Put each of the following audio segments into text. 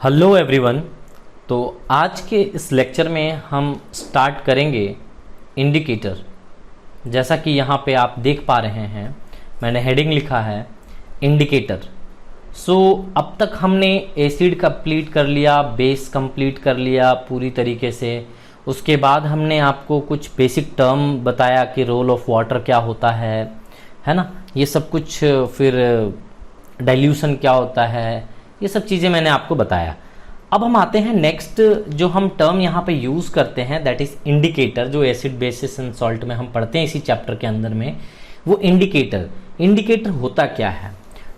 Hello everyone. तो आज के इस लेक्चर में हम स्टार्ट करेंगे इंडिकेटर। जैसा कि यहाँ पे आप देख पा रहे हैं, मैंने हेडिंग लिखा है इंडिकेटर। अब तक हमने एसिड कंप्लीट कर लिया, बेस कंप्लीट कर लिया पूरी तरीके से। उसके बाद हमने आपको कुछ बेसिक टर्म बताया कि रोल ऑफ वाटर क्या होता है ना, ये सब कुछ। फिर डाइल्यूशन क्या होता है, ये सब चीज़ें मैंने आपको बताया। अब हम आते हैं नेक्स्ट, जो हम टर्म यहाँ पे यूज़ करते हैं दैट इज़ इंडिकेटर, जो एसिड बेसिस एंड सॉल्ट में हम पढ़ते हैं इसी चैप्टर के अंदर में। वो इंडिकेटर होता क्या है?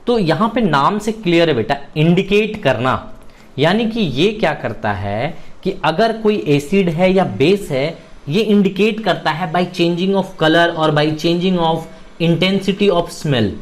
तो यहाँ पे नाम से क्लियर है बेटा, इंडिकेट करना। यानी कि ये क्या करता है कि अगर कोई एसिड है या बेस है, ये इंडिकेट करता है बाय चेंजिंग ऑफ कलर और by changing of intensity of smell,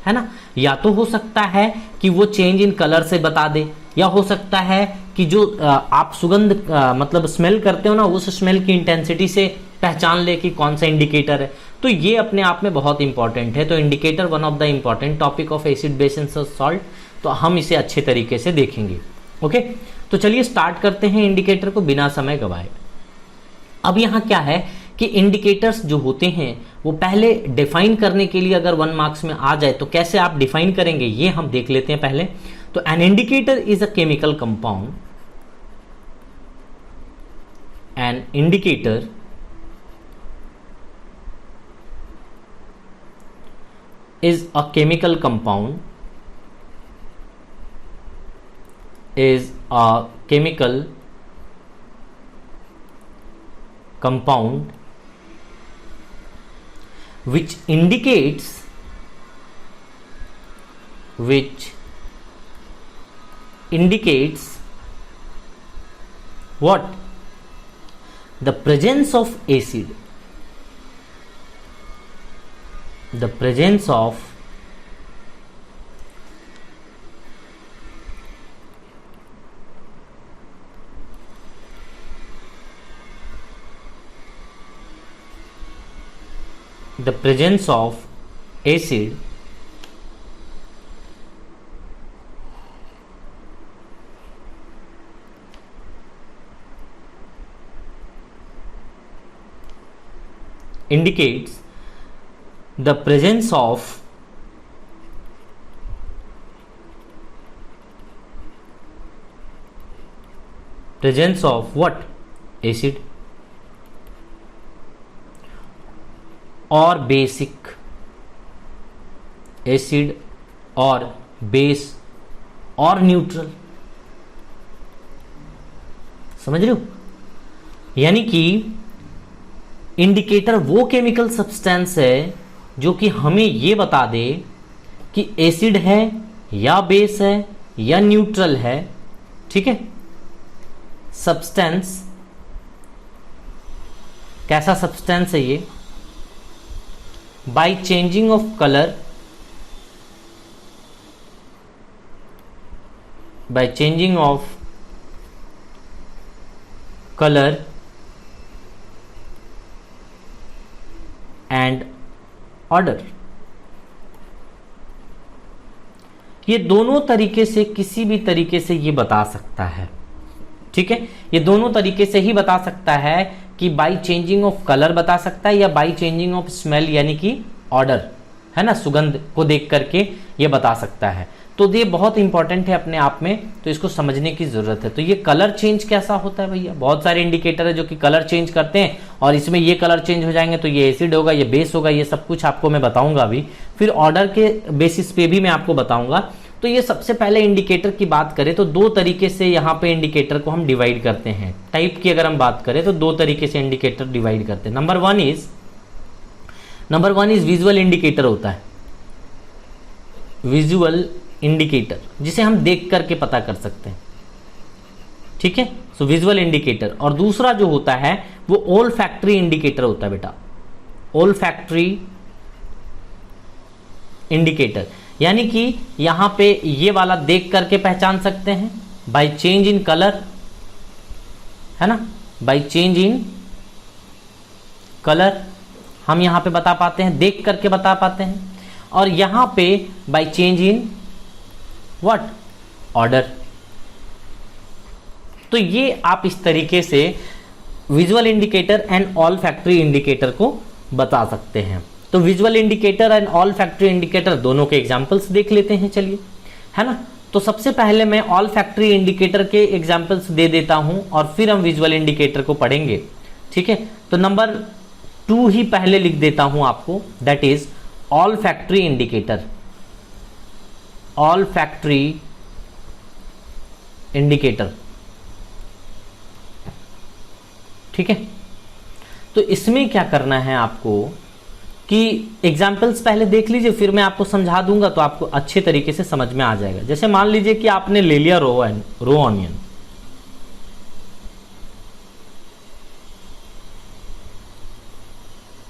है ना। या तो हो सकता है कि वो चेंज इन कलर से बता दे, या हो सकता है कि जो आप सुगंध मतलब स्मेल करते हो ना, उस स्मेल की इंटेंसिटी से पहचान ले कि कौन सा इंडिकेटर है। तो ये अपने आप में बहुत इंपॉर्टेंट है। तो indicator one of the important topic of acid base and salt. तो हम इसे अच्छे तरीके से देखेंगे। ओके, तो चलिए स्टार्ट करते हैं इंडिकेटर को बिना समय गवाए। अब यहाँ क्या है कि इंडिकेटर्स जो होते हैं वो पहले डिफाइन करने के लिए अगर 1 मार्क्स में आ जाए तो कैसे आप डिफाइन करेंगे ये हम देख लेते हैं पहले। तो an indicator is a chemical compound, an indicator is a chemical compound, is a chemical compound which indicates what? The presence of acid, the presence of acid indicates the presence of what? Acid और basic, acid और base और neutral. समझ रहे हो? यानी कि indicator वो chemical substance है जो कि हमें ये बता दे कि एसिड है या बेस है या न्यूट्रल है। ठीक है, सब्सटेंस कैसा सब्सटेंस है ये? By changing of colour, by changing of color and order। ये दोनों तरीके से, किसी भी तरीके से ये बता सकता है। ठीक है, ये दोनों तरीके से ही बता सकता है कि बाय चेंजिंग ऑफ कलर बता सकता है या बाय चेंजिंग ऑफ स्मेल यानी कि ऑर्डर, है ना, सुगंध को देख करके ये बता सकता है। तो ये बहुत इंपॉर्टेंट है अपने आप में, तो इसको समझने की जरूरत है। तो ये कलर चेंज कैसा होता है भैया? बहुत सारे इंडिकेटर है जो कि कलर चेंज करते हैं और इसमें ये कलर चेंज हो जाएंगे तो ये एसिड होगा, ये बेस होगा, ये सब कुछ आपको मैं बताऊंगा अभी। फिर ऑर्डर के बेसिस पे भी मैं आपको बताऊंगा। तो ये सबसे पहले इंडिकेटर की बात करें तो दो तरीके से यहाँ पे इंडिकेटर को हम डिवाइड करते हैं। टाइप की अगर हम बात करें तो दो तरीके से इंडिकेटर डिवाइड करते हैं। Number one is visual indicator होता है, विजुअल इंडिकेटर, जिसे हम देख करके पता कर सकते हैं। ठीक है, सो विजुअल इंडिकेटर। और दूसरा जो होता है वो ओल फैक्ट्री इंडिकेटर होता है बेटा, ओल फैक्ट्री इंडिकेटर। यानी कि यहां पे ये वाला देख करके पहचान सकते हैं बाय चेंज इन कलर, है ना, बाय चेंज इन कलर हम यहां पे बता पाते हैं, देख करके बता पाते हैं। और यहां पे by change in what? Order. तो ये आप इस तरीके से visual indicator and all factory indicator को बता सकते हैं। तो visual indicator and all factory indicator दोनों के एग्जांपल्स देख लेते हैं, चलिए, है ना। तो सबसे पहले मैं ऑल फैक्ट्री इंडिकेटर के एग्जांपल्स दे देता हूं और फिर हम विजुअल इंडिकेटर को पढ़ेंगे, ठीक है। तो नंबर 2 ही पहले लिख देता हूं आपको, that is all factory indicator. All factory indicator, ठीक है। तो इसमें क्या करना है आपको कि एग्जाम्पल्स पहले देख लीजिए, फिर मैं आपको समझा दूंगा तो आपको अच्छे तरीके से समझ में आ जाएगा। जैसे मान लीजिए कि आपने ले लिया रो ऑनियन,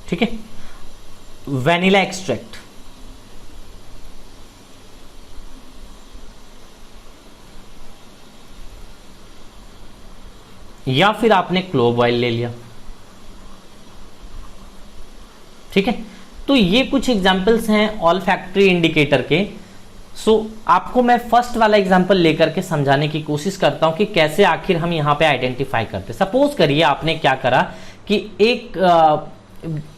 ठीक है, वैनिला एक्सट्रैक्ट, या फिर आपने क्लोव ऑयल ले लिया, ठीक है। तो ये कुछ एग्जांपल्स हैं ऑल फैक्ट्री इंडिकेटर के। सो आपको मैं फर्स्ट वाला एग्जांपल लेकर के समझाने की कोशिश करता हूं कि कैसे आखिर हम यहां पे आइडेंटिफाई करते। सपोज करिए आपने क्या करा कि एक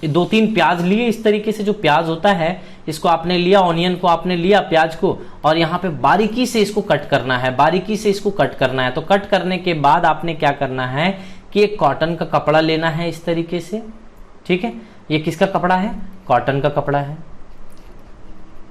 2-3 प्याज लिए, इस तरीके से जो प्याज होता है इसको आपने लिया, ऑनियन को आपने लिया, प्याज को, और यहाँ पे बारीकी से इसको कट करना है, बारीकी से इसको कट करना है। तो कट करने के बाद आपने क्या करना है कि एक कॉटन का कपड़ा लेना है इस तरीके से, ठीक है। ये किसका कपड़ा है? कॉटन का कपड़ा है,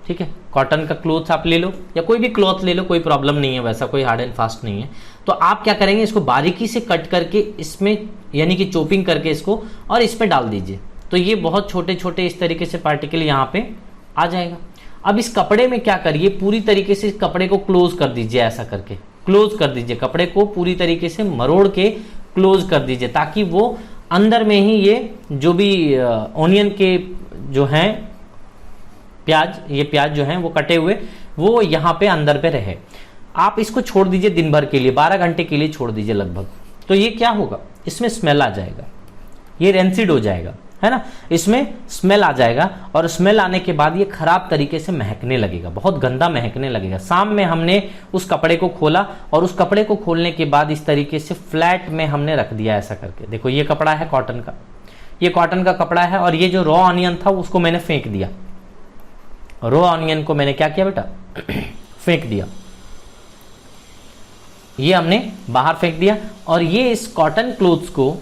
ठीक है। कॉटन का क्लॉथ आप ले लो या कोई भी क्लॉथ ले लो, कोई प्रॉब्लम नहीं है, वैसा कोई हार्ड एंड फास्ट नहीं है। तो आप क्या करेंगे, इसको बारीकी से कट करके इसमें यानी कि चॉपिंग करके इसको और इस पे डाल दीजिए। तो ये बहुत छोटे छोटे इस तरीके से पार्टिकल यहाँ पे आ जाएगा। अब इस कपड़े में क्या करिए, पूरी तरीके से इस कपड़े को क्लोज कर दीजिए, ऐसा करके क्लोज कर दीजिए, कपड़े को पूरी तरीके से मरोड़ के क्लोज कर दीजिए, ताकि वो अंदर में ही ये जो भी ऑनियन के जो हैं प्याज, ये प्याज जो हैं वो कटे हुए, वो यहाँ पे अंदर पे रहे। आप इसको छोड़ दीजिए दिन भर के लिए, 12 घंटे के लिए छोड़ दीजिए लगभग। तो ये क्या होगा, इसमें स्मेल आ जाएगा, ये रेंसिड हो जाएगा, है ना, इसमें स्मेल आ जाएगा। और स्मेल आने के बाद ये खराब तरीके से महकने लगेगा, बहुत गंदा महकने लगेगा। शाम में हमने उस कपड़े को खोला और उस कपड़े को खोलने के बाद इस तरीके से फ्लैट में हमने रख दिया, ऐसा करके। देखो ये कपड़ा है कॉटन का, ये कॉटन का कपड़ा है, और ये जो रॉ ऑनियन था उसको मैंने फेंक दिया। रॉ ऑनियन को मैंने क्या किया बेटा, फेंक दिया, ये हमने बाहर फेंक दिया। और ये इस कॉटन क्लोथ्स को,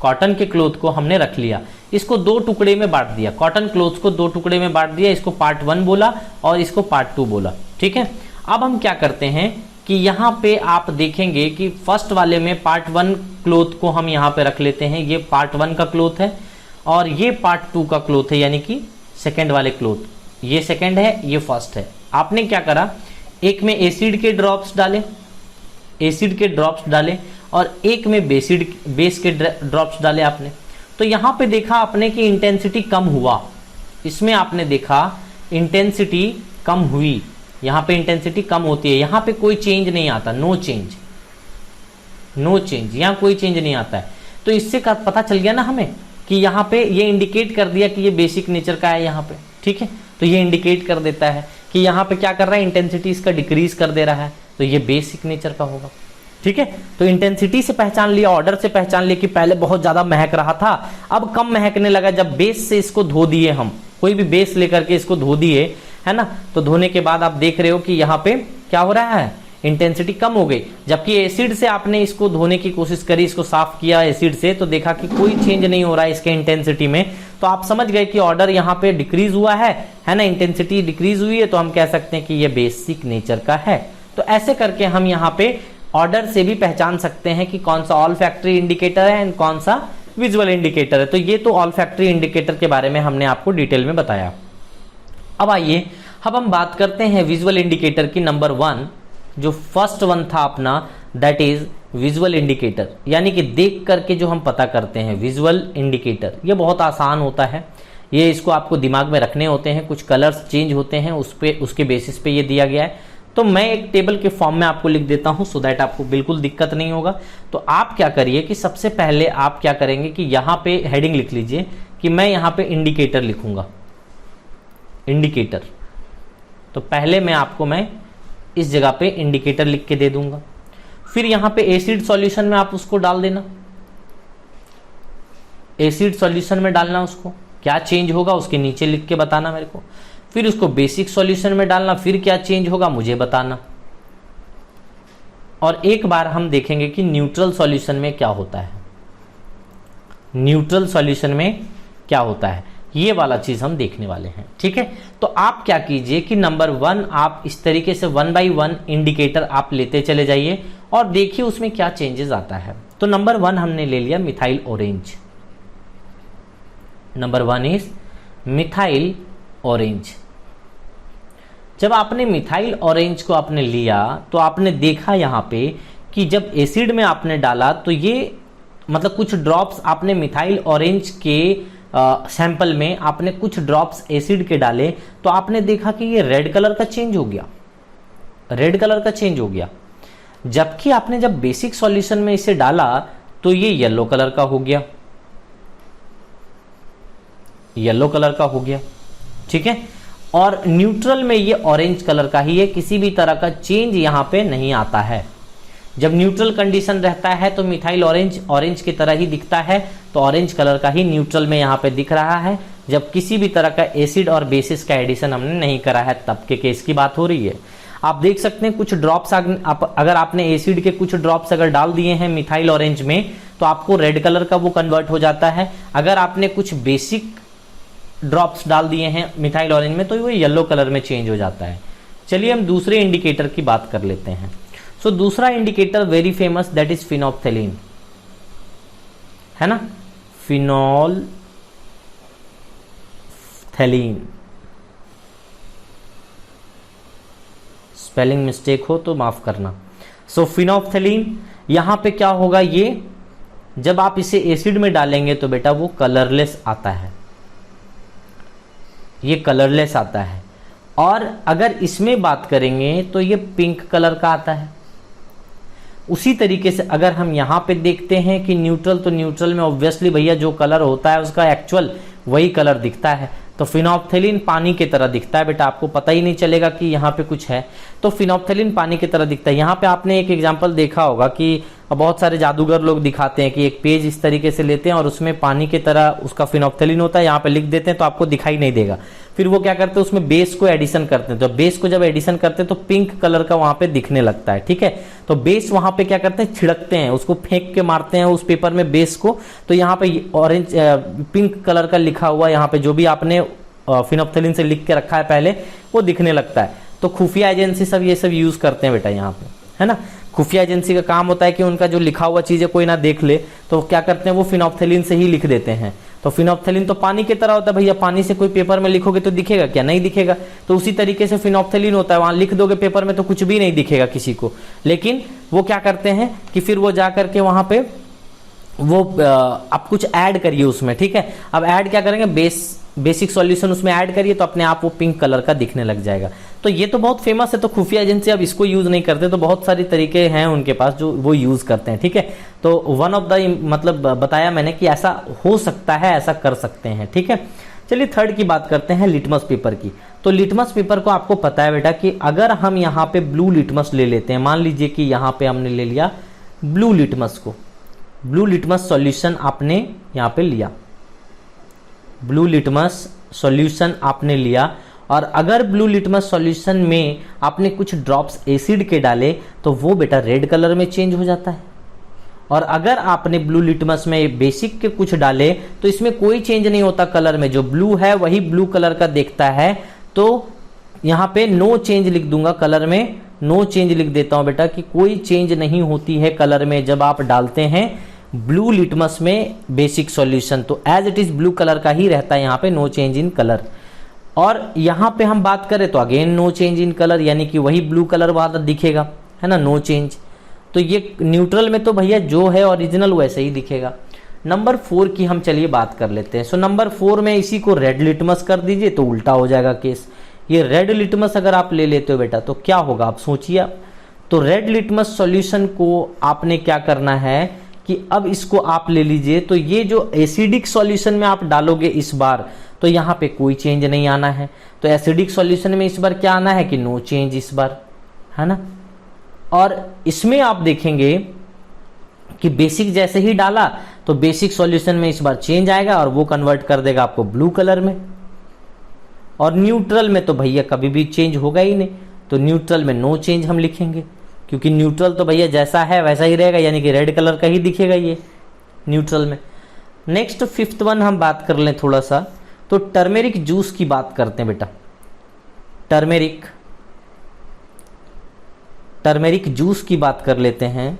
कॉटन के क्लोथ को हमने रख लिया, इसको 2 टुकड़े में बांट दिया, कॉटन क्लोथ्स को 2 टुकड़े में बांट दिया, इसको पार्ट 1 बोला और इसको पार्ट 2 बोला, ठीक है। अब हम क्या करते हैं कि यहाँ पे आप देखेंगे कि फर्स्ट वाले में पार्ट 1 क्लोथ को हम यहाँ पे रख लेते हैं, ये पार्ट 1 का क्लोथ है और ये पार्ट 2 का क्लोथ है, यानी कि सेकेंड वाले क्लोथ, ये सेकेंड है, ये फर्स्ट है। आपने क्या करा, एक में एसिड के ड्रॉप्स डाले, एसिड के ड्रॉप्स डाले, और एक में बेस के ड्रॉप्स डाले आपने। तो यहां पे देखा आपने कि इंटेंसिटी कम हुआ, इसमें आपने देखा इंटेंसिटी कम हुई, यहां पे इंटेंसिटी कम होती है, यहां पे कोई चेंज नहीं आता, नो चेंज, नो चेंज, यहां कोई चेंज नहीं आता है। तो इससे पता चल गया ना हमें कि यहां पे ये इंडिकेट कर दिया कि ये बेसिक नेचर का है यहां पे, ठीक है। तो ये इंडिकेट कर देता है कि यहां पे क्या कर रहा है, इंटेंसिटी इसका डिक्रीज कर दे रहा है, तो ये बेसिक नेचर का होगा, ठीक है। तो इंटेंसिटी से पहचान लिया, ऑर्डर से पहचान लिया कि पहले बहुत ज्यादा महक रहा था, अब कम महकने लगा। जब बेस से इसको धो दिए, हम कोई भी बेस लेकर के इसको धो दिए, है ना, तो धोने के बाद आप देख रहे हो कि यहाँ पे क्या हो रहा है, इंटेंसिटी कम हो गई। जबकि एसिड से आपने इसको धोने की कोशिश करी, इसको साफ किया एसिड से, तो देखा कि कोई चेंज नहीं हो रहा है इसके इंटेंसिटी में। तो आप समझ गए कि ऑर्डर यहाँ पे डिक्रीज हुआ है ना, इंटेंसिटी डिक्रीज हुई है, तो हम कह सकते हैं कि ये बेसिक नेचर का है। तो ऐसे करके हम यहाँ पे ऑर्डर से भी पहचान सकते हैं कि कौन सा ऑल फैक्ट्री इंडिकेटर है एंड कौन सा विजुअल इंडिकेटर है। तो ये तो ऑल फैक्ट्री इंडिकेटर के बारे में हमने आपको डिटेल में बताया। अब आइए, अब हम बात करते हैं विजुअल इंडिकेटर की। नंबर 1 जो फर्स्ट वन था अपना, दैट इज विजुअल इंडिकेटर, यानी कि देख करके जो हम पता करते हैं, विजुअल इंडिकेटर। ये बहुत आसान होता है, ये इसको आपको दिमाग में रखने होते हैं, कुछ कलर्स चेंज होते हैं उसके बेसिस पे ये दिया गया है। तो मैं एक टेबल के फॉर्म में आपको लिख देता हूं, सो दैट आपको बिल्कुल दिक्कत नहीं होगा। तो आप क्या करिए कि सबसे पहले आप क्या करेंगे कि यहाँ पे हेडिंग लिख लीजिए कि मैं यहाँ पे इंडिकेटर लिखूंगा, इंडिकेटर। तो पहले मैं इस जगह पे इंडिकेटर लिख के दे दूंगा। फिर यहाँ पे एसिड सॉल्यूशन में आप उसको डाल देना, एसिड सॉल्यूशन में डालना, उसको क्या चेंज होगा उसके नीचे लिख के बताना मेरे को। फिर उसको बेसिक सॉल्यूशन में डालना, फिर क्या चेंज होगा मुझे बताना। और एक बार हम देखेंगे कि न्यूट्रल सॉल्यूशन में क्या होता है, न्यूट्रल सॉल्यूशन में क्या होता है, ये वाला चीज हम देखने वाले हैं। ठीक है, तो आप क्या कीजिए कि नंबर 1 आप इस तरीके से 1 by 1 इंडिकेटर आप लेते चले जाइए और देखिए उसमें क्या चेंजेस आता है। तो नंबर 1 हमने ले लिया methyl orange, number 1 is methyl orange. जब आपने मिथाइल ऑरेंज को आपने लिया तो आपने देखा यहां पे कि जब एसिड में आपने डाला तो ये मतलब कुछ ड्रॉप्स आपने मिथाइल ऑरेंज के सैंपल में आपने कुछ ड्रॉप्स एसिड के डाले तो आपने देखा कि ये रेड कलर का चेंज हो गया, रेड कलर का चेंज हो गया। जबकि आपने जब बेसिक सॉल्यूशन में इसे डाला तो ये येलो कलर का हो गया, येलो कलर का हो गया। ठीक है, और न्यूट्रल में ये ऑरेंज कलर का ही है, किसी भी तरह का चेंज यहां पे नहीं आता है। जब न्यूट्रल कंडीशन रहता है तो मिथाइल ऑरेंज ऑरेंज की तरह ही दिखता है, तो ऑरेंज कलर का ही न्यूट्रल में यहाँ पे दिख रहा है। जब किसी भी तरह का एसिड और बेसिस का एडिशन हमने नहीं करा है तब के केस की बात हो रही है। आप देख सकते हैं कुछ ड्रॉप्स अगर आपने एसिड के कुछ ड्रॉप्स अगर डाल दिए हैं मिथाइल ऑरेंज में तो आपको रेड कलर का वो कन्वर्ट हो जाता है। अगर आपने कुछ बेसिक ड्रॉप्स डाल दिए हैं मिथाइल ऑरेंज में तो वो येलो कलर में चेंज हो जाता है। चलिए हम दूसरे इंडिकेटर की बात कर लेते हैं। सो दूसरा indicator very famous that is phenolphthalein, है ना, फिनोल्फथेलीन। स्पेलिंग मिस्टेक हो तो माफ करना। सो फिनोल्फथेलीन यहां पे क्या होगा, ये जब आप इसे एसिड में डालेंगे तो बेटा वो कलरलेस आता है, ये कलरलेस आता है। और अगर इसमें बात करेंगे तो ये पिंक कलर का आता है। उसी तरीके से अगर हम यहाँ पे देखते हैं कि न्यूट्रल, तो न्यूट्रल में ऑब्वियसली भैया जो कलर होता है उसका एक्चुअल वही कलर दिखता है। तो फिनोल्फथेलीन पानी की तरह दिखता है बेटा, आपको पता ही नहीं चलेगा कि यहाँ पे कुछ है। तो फिनोल्फथेलीन पानी की तरह दिखता है। यहाँ पे आपने एक एग्जांपल देखा होगा कि बहुत सारे जादूगर लोग दिखाते हैं कि एक पेज इस तरीके से लेते हैं और उसमें पानी की तरह उसका फिनोल्फथेलीन होता है, यहाँ पे लिख देते हैं तो आपको दिखाई नहीं देगा। फिर वो क्या करते हैं उसमें बेस को एडिशन करते हैं, तो बेस को जब एडिशन करते हैं तो पिंक कलर का वहां पे दिखने लगता है। ठीक है, तो बेस वहां पे क्या करते हैं छिड़कते हैं, उसको फेंक के मारते हैं उस पेपर में बेस को, तो यहाँ पे ऑरेंज पिंक कलर का लिखा हुआ यहाँ पे जो भी आपने फिनोल्फथेलीन से लिख के रखा है पहले वो दिखने लगता है। तो खुफिया एजेंसी सब ये सब यूज करते हैं बेटा यहाँ पे, है ना। खुफिया एजेंसी का काम होता है कि उनका जो लिखा हुआ चीज है कोई ना देख ले, तो क्या करते हैं वो फिनोल्फथेलीन से ही लिख देते हैं। तो फिनोल्फथेलीन तो पानी की तरह होता है भैया, पानी से कोई पेपर में लिखोगे तो दिखेगा क्या, नहीं दिखेगा। तो उसी तरीके से फिनोल्फथेलीन होता है, वहां लिख दोगे पेपर में तो कुछ भी नहीं दिखेगा किसी को। लेकिन वो क्या करते हैं कि फिर वो जा करके वहां पे वो आप कुछ ऐड करिए उसमें। ठीक है, अब ऐड क्या करेंगे, बेसिक सॉल्यूशन उसमें ऐड करिए तो अपने आप वो पिंक कलर का दिखने लग जाएगा। तो ये तो बहुत फेमस है। तो खुफिया एजेंसी अब इसको यूज नहीं करते, तो बहुत सारे तरीके हैं उनके पास जो वो यूज करते हैं। ठीक है, तो वन ऑफ द मतलब बताया मैंने कि ऐसा हो सकता है, ऐसा कर सकते हैं। ठीक है, चलिए थर्ड की बात करते हैं, लिटमस पेपर की। तो लिटमस पेपर को आपको पता है बेटा कि अगर हम यहाँ पे ब्लू लिटमस ले लेते हैं, मान लीजिए कि यहाँ पे हमने ले लिया ब्लू लिटमस को, ब्लू लिटमस सॉल्यूशन आपने यहाँ पे लिया, ब्लू लिटमस सॉल्यूशन आपने लिया, और अगर ब्लू लिटमस सॉल्यूशन में आपने कुछ ड्रॉप्स एसिड के डाले तो वो बेटा रेड कलर में चेंज हो जाता है। और अगर आपने ब्लू लिटमस में बेसिक के कुछ डाले तो इसमें कोई चेंज नहीं होता कलर में, जो ब्लू है वही ब्लू कलर का दिखता है। तो यहाँ पे नो चेंज लिख दूंगा, कलर में नो चेंज लिख देता हूं बेटा कि कोई चेंज नहीं होती है कलर में जब आप डालते हैं ब्लू लिटमस में बेसिक सॉल्यूशन, तो as it is blue colour का ही रहता है, यहाँ पे नो चेंज इन कलर। और यहाँ पे हम बात करें तो again no change in colour, यानी कि वही ब्लू कलर वाला दिखेगा, है ना, नो चेंज। तो ये न्यूट्रल में तो भैया जो है ओरिजिनल वैसे ही दिखेगा। नंबर 4 की हम चलिए बात कर लेते हैं। सो नंबर 4 में इसी को रेड लिटमस कर दीजिए तो उल्टा हो जाएगा केस। ये रेड लिटमस अगर आप ले लेते हो बेटा तो क्या होगा आप सोचिए आप। तो रेड लिटमस सॉल्यूशन को आपने क्या करना है कि अब इसको आप ले लीजिए, तो ये जो एसिडिक सॉल्यूशन में आप डालोगे इस बार तो यहाँ पे कोई चेंज नहीं आना है। तो एसिडिक सॉल्यूशन में इस बार क्या आना है कि नो चेंज इस बार, है ना। और इसमें आप देखेंगे कि बेसिक जैसे ही डाला तो बेसिक सॉल्यूशन में इस बार चेंज आएगा और वो कन्वर्ट कर देगा आपको ब्लू कलर में। और न्यूट्रल में तो भैया कभी भी चेंज होगा ही नहीं, तो न्यूट्रल में नो चेंज हम लिखेंगे, क्योंकि न्यूट्रल तो भैया जैसा है वैसा ही रहेगा, यानी कि रेड कलर का ही दिखेगा ये न्यूट्रल में। नेक्स्ट 5th वन हम बात कर लें थोड़ा सा, तो टर्मेरिक जूस की बात करते हैं बेटा। टर्मेरिक जूस की बात कर लेते हैं।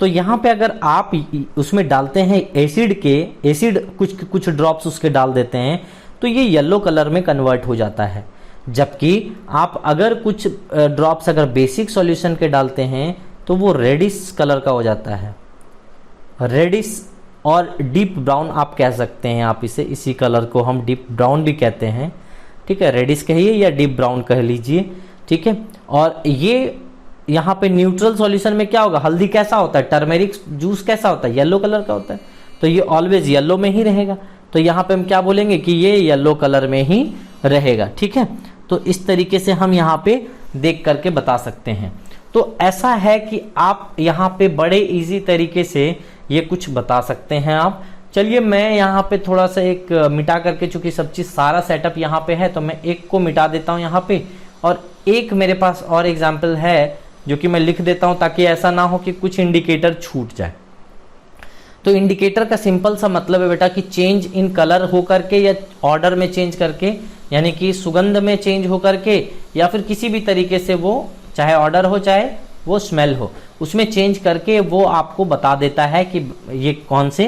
तो यहां पे अगर आप उसमें डालते हैं एसिड कुछ ड्रॉप्स उसके डाल देते हैं तो ये येलो कलर में कन्वर्ट हो जाता है। जबकि आप अगर कुछ ड्रॉप्स अगर बेसिक सॉल्यूशन के डालते हैं तो वो रेडिश कलर का हो जाता है, रेडिश और डीप ब्राउन आप कह सकते हैं। आप इसी कलर को हम डीप ब्राउन भी कहते हैं, ठीक है, रेडिश कहिए या डीप ब्राउन कह लीजिए, ठीक है। और ये यहाँ पे न्यूट्रल सॉल्यूशन में क्या होगा, हल्दी कैसा होता है, टर्मेरिक जूस कैसा होता है, येलो कलर का होता है, तो ये ऑलवेज येलो में ही रहेगा। तो यहाँ पे हम क्या बोलेंगे कि ये येलो कलर में ही रहेगा, ठीक है। तो इस तरीके से हम यहाँ पे देख करके बता सकते हैं। तो ऐसा है कि आप यहाँ पे बड़े इजी तरीके से ये कुछ बता सकते हैं आप। चलिए मैं यहाँ पे थोड़ा सा एक मिटा करके, चूंकि सब चीज सारा सेटअप यहाँ पे है तो मैं एक को मिटा देता हूँ यहाँ पे, और एक मेरे पास और एग्जाम्पल है जो कि मैं लिख देता हूं, ताकि ऐसा ना हो कि कुछ इंडिकेटर छूट जाए। तो इंडिकेटर का सिंपल सा मतलब है बेटा कि चेंज इन कलर हो करके या ऑर्डर में चेंज करके, यानी कि सुगंध में चेंज हो करके या फिर किसी भी तरीके से वो चाहे ऑर्डर हो चाहे वो स्मेल हो, उसमें चेंज करके वो आपको बता देता है कि ये कौन से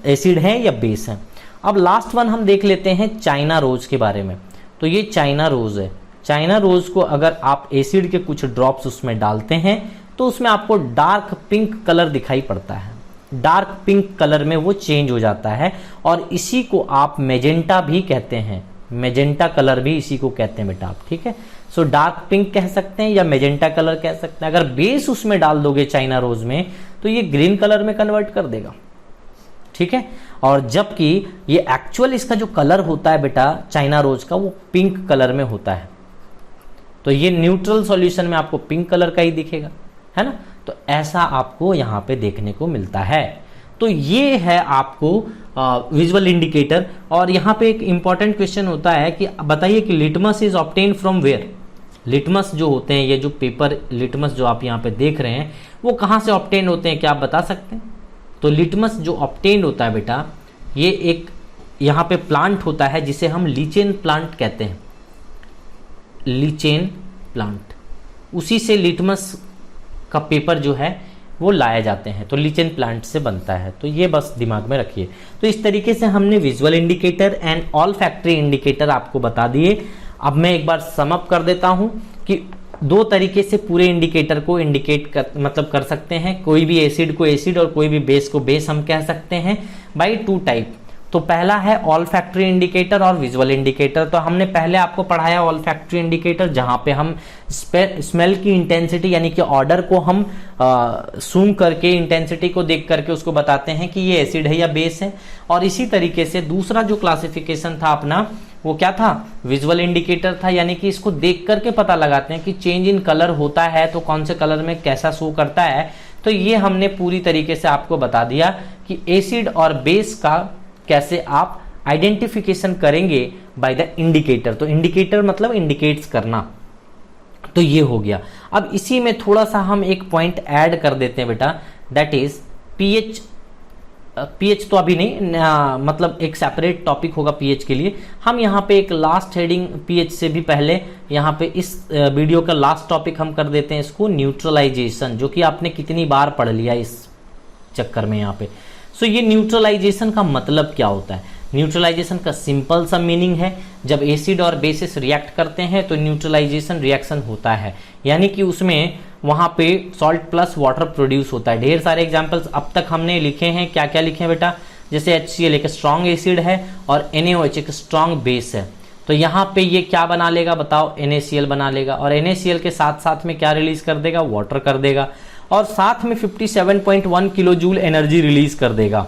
एसिड है या बेस है। अब लास्ट वन हम देख लेते हैं चाइना रोज के बारे में। तो ये चाइना रोज है। चाइना रोज को अगर आप एसिड के कुछ ड्रॉप्स उसमें डालते हैं तो उसमें आपको डार्क पिंक कलर दिखाई पड़ता है, डार्क पिंक कलर में वो चेंज हो जाता है, और इसी को आप मेजेंटा भी कहते हैं, मेजेंटा कलर भी इसी को कहते हैं बेटा आप, ठीक है। सो डार्क पिंक कह सकते हैं या मेजेंटा कलर कह सकते हैं। अगर बेस उसमें डाल दोगे चाइना रोज में तो ये ग्रीन कलर में कन्वर्ट कर देगा, ठीक है। और जबकि ये एक्चुअल इसका जो कलर होता है बेटा चाइना रोज का वो पिंक कलर में होता है। तो ये न्यूट्रल सॉल्यूशन में आपको पिंक कलर का ही दिखेगा, है ना। तो ऐसा आपको यहाँ पे देखने को मिलता है। तो ये है आपको विजुअल इंडिकेटर। और यहाँ पे एक इंपॉर्टेंट क्वेश्चन होता है कि बताइए कि litmus is obtain from where. Litmus जो होते हैं, ये जो पेपर लिटमस जो आप यहाँ पे देख रहे हैं वो कहाँ से ऑब्टेन होते हैं, क्या आप बता सकते हैं। तो लिटमस जो ऑब्टेन होता है बेटा, ये एक यहाँ पे प्लांट होता है जिसे हम लीचेन प्लांट कहते हैं, लीचेन प्लांट, उसी से लिटमस का पेपर जो है वो लाए जाते हैं। तो लीचेन प्लांट से बनता है। तो ये बस दिमाग में रखिए। तो इस तरीके से हमने visual indicator and all factory indicator आपको बता दिए। अब मैं एक बार सम अप कर देता हूं कि दो तरीके से पूरे इंडिकेटर को इंडिकेट कर सकते हैं। कोई भी एसिड को एसिड और कोई भी बेस को बेस हम कह सकते हैं बाय टू टाइप। तो पहला है ऑल फैक्ट्री इंडिकेटर और विजुअल इंडिकेटर। तो हमने पहले आपको पढ़ाया ऑल फैक्ट्री इंडिकेटर, जहां पे हम स्मेल की इंटेंसिटी यानी कि ऑर्डर को हम सूम करके इंटेंसिटी को देख करके उसको बताते हैं कि ये एसिड है या बेस है। और इसी तरीके से दूसरा जो क्लासिफिकेशन था अपना वो क्या था, विजुअल इंडिकेटर था, यानी कि इसको देख करके पता लगाते हैं कि चेंज इन कलर होता है तो कौन से कलर में कैसा शो करता है। तो ये हमने पूरी तरीके से आपको बता दिया कि एसिड और बेस का कैसे आप आइडेंटिफिकेशन करेंगे बाय द इंडिकेटर। तो इंडिकेटर मतलब इंडिकेट्स करना। तो ये हो गया। अब इसी में थोड़ा सा हम एक पॉइंट ऐड कर देते हैं बेटा, दैट इज पीएच। पीएच तो अभी नहीं, मतलब एक सेपरेट टॉपिक होगा पीएच के लिए। हम यहाँ पे एक लास्ट हेडिंग पीएच से भी पहले यहाँ पे इस वीडियो का लास्ट टॉपिक हम कर देते हैं इसको न्यूट्रलाइजेशन, जो कि आपने कितनी बार पढ़ लिया इस चक्कर में यहाँ पे। सो ये न्यूट्रलाइजेशन का मतलब क्या होता है। न्यूट्रलाइजेशन का सिंपल सा मीनिंग है, जब एसिड और बेसिस रिएक्ट करते हैं तो न्यूट्रलाइजेशन रिएक्शन होता है, यानी कि उसमें वहां पे सॉल्ट प्लस वाटर प्रोड्यूस होता है। ढेर सारे एग्जांपल्स अब तक हमने लिखे हैं। क्या क्या लिखे हैं बेटा, जैसे HCl एक स्ट्रॉन्ग एसिड है और NaOH एक स्ट्रॉन्ग बेस है। तो यहाँ पे ये क्या बना लेगा बताओ, NaCl बना लेगा, और NaCl के साथ साथ में क्या रिलीज कर देगा, वाटर कर देगा, और साथ में 57.1 किलो जूल एनर्जी रिलीज कर देगा।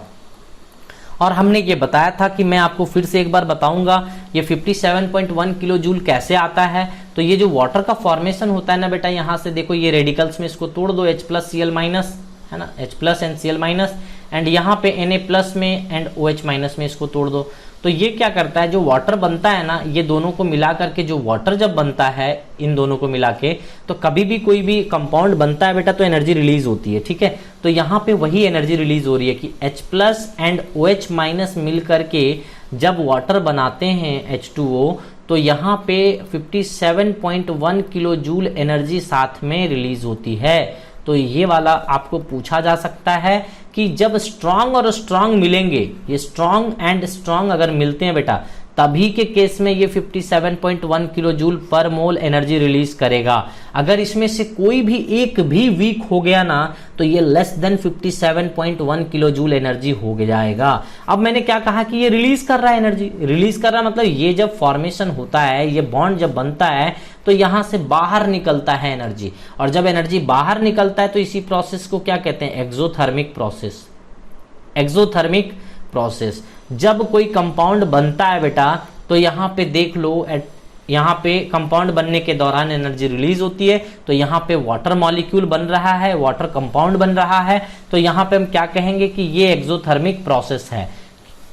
और हमने ये बताया था कि मैं आपको फिर से एक बार बताऊंगा ये 57.1 किलो जूल कैसे आता है। तो ये जो वाटर का फॉर्मेशन होता है ना बेटा, यहाँ से देखो ये रेडिकल्स में इसको तोड़ दो, H+Cl- है ना, H+ एंड Cl-, एंड यहाँ पे Na+ में एंड OH- में इसको तोड़ दो। तो ये क्या करता है, जो वाटर बनता है ना, ये दोनों को मिला करके जो वाटर जब बनता है इन दोनों को मिला के, तो कभी भी कोई भी कंपाउंड बनता है बेटा तो एनर्जी रिलीज होती है, ठीक है। तो यहाँ पे वही एनर्जी रिलीज हो रही है कि H+ एंड OH- मिल करके जब वाटर बनाते हैं H2O, तो यहाँ पे 57.1 किलो जूल एनर्जी साथ में रिलीज होती है। तो ये वाला आपको पूछा जा सकता है कि जब स्ट्रांग और स्ट्रांग मिलेंगे, ये स्ट्रांग एंड स्ट्रांग अगर मिलते हैं बेटा, तभी के केस में ये 57.1 किलो जूल पर मोल एनर्जी रिलीज करेगा। अगर इसमें से कोई भी एक भी वीक हो गया ना, तो ये less than 57.1 kilo joule energy हो जाएगा। अब मैंने क्या कहा कि ये रिलीज कर रहा है एनर्जी, रिलीज कर रहा मतलब ये जब फॉर्मेशन होता है, ये बॉन्ड जब बनता है तो यहां से बाहर निकलता है एनर्जी, और जब एनर्जी बाहर निकलता है तो इसी प्रोसेस को क्या कहते हैं, एक्सोथर्मिक प्रोसेस। एक्सोथर्मिक प्रोसेस जब कोई कंपाउंड बनता है बेटा, तो यहाँ पे देख लो, यहाँ पे कंपाउंड बनने के दौरान एनर्जी रिलीज होती है, तो यहाँ पे वाटर मॉलिक्यूल बन रहा है, वाटर कंपाउंड बन रहा है, तो यहाँ पे हम क्या कहेंगे कि ये एक्सोथर्मिक प्रोसेस है।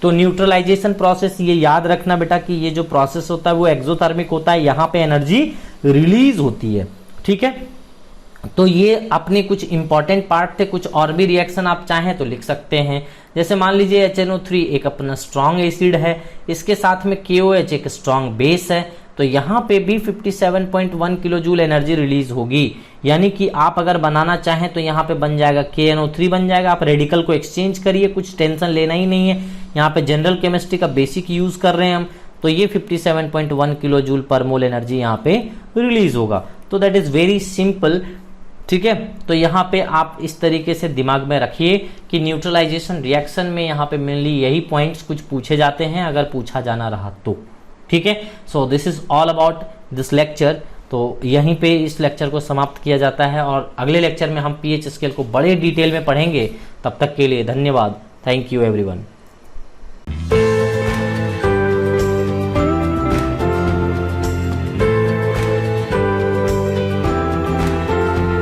तो न्यूट्रलाइजेशन प्रोसेस ये याद रखना बेटा कि ये जो प्रोसेस होता है वो एक्सोथर्मिक होता है, यहाँ पे एनर्जी रिलीज होती है, ठीक है। तो ये अपने कुछ इंपॉर्टेंट पार्ट थे, कुछ और भी रिएक्शन आप चाहें तो लिख सकते हैं। जैसे मान लीजिए HNO3 एक अपना स्ट्रॉन्ग एसिड है, इसके साथ में KOH एक स्ट्रॉन्ग बेस है, तो यहाँ पे भी 57.1 किलो जूल एनर्जी रिलीज होगी। यानी कि आप अगर बनाना चाहें तो यहाँ पे बन जाएगा KNO3 बन जाएगा। आप रेडिकल को एक्सचेंज करिए, कुछ टेंशन लेना ही नहीं है। यहाँ पे जनरल केमिस्ट्री का बेसिक यूज कर रहे हैं हम, तो ये 57.1 किलो जूल पर मोल एनर्जी यहाँ पे रिलीज होगा। तो दैट इज वेरी सिंपल, ठीक है। तो यहाँ पे आप इस तरीके से दिमाग में रखिए कि न्यूट्रलाइजेशन रिएक्शन में यहाँ पे मेनली यही पॉइंट्स कुछ पूछे जाते हैं, अगर पूछा जाना रहा तो, ठीक है। So this is all about this lecture. तो यहीं पे इस लेक्चर को समाप्त किया जाता है, और अगले लेक्चर में हम pH स्केल को बड़े डिटेल में पढ़ेंगे। तब तक के लिए धन्यवाद। Thank you everyone.